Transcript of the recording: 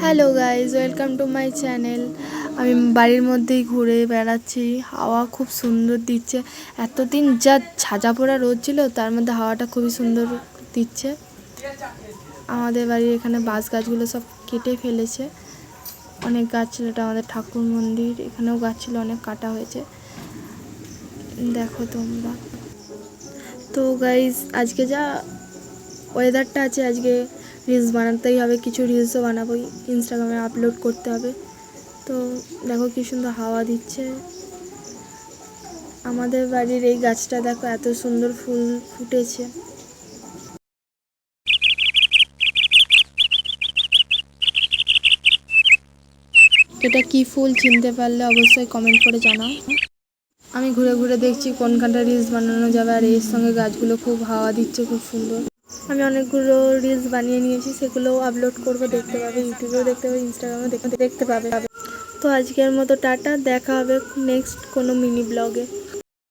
Hello guys, welcome to my channel. আমি বাড়ির মধ্যেই ঘুরে বেড়াচ্ছি, হাওয়া খুব সুন্দর দিচ্ছে। এতদিন যা ঝাঁঝা পোড়া রোদ ছিল, তার মধ্যে হাওয়াটা খুবই সুন্দর দিচ্ছে। আমাদের বাড়ির এখানে বাঁশ গাছগুলো সব কেটে ফেলেছে। অনেক গাছ ছিল, এটা আমাদের ঠাকুর মন্দির, এখানেও গাছ ছিল, অনেক কাটা হয়েছে, দেখো তোমরা। তো গাইজ, আজকে যা ওয়েদারটা আছে, আজকে রিলস বানাতেই হবে, কিছু রিলসও বানাবো, ইনস্টাগ্রামে আপলোড করতে হবে। তো দেখো কি সুন্দর হাওয়া দিচ্ছে। আমাদের বাড়ির এই গাছটা দেখো, এত সুন্দর ফুল ফুটেছে। এটা কি ফুল চিনতে পারলে অবশ্যই কমেন্ট করে জানাও। আমি ঘুরে ঘুরে দেখছি কোনখানটা রিলস বানানো যাবে, আর এর সঙ্গে গাছগুলো খুব হাওয়া দিচ্ছে, খুব সুন্দর। আমি অনেকগুলো রিলস বানিয়ে নিয়েছি, সেগুলোও আপলোড করবো, দেখতে পাবে, ইউটিউবেও দেখতে পাবে, ইনস্টাগ্রামেও দেখতে পাবে। তো আজকের মতো টাটা, দেখা হবে নেক্সট কোনো মিনি ব্লগে।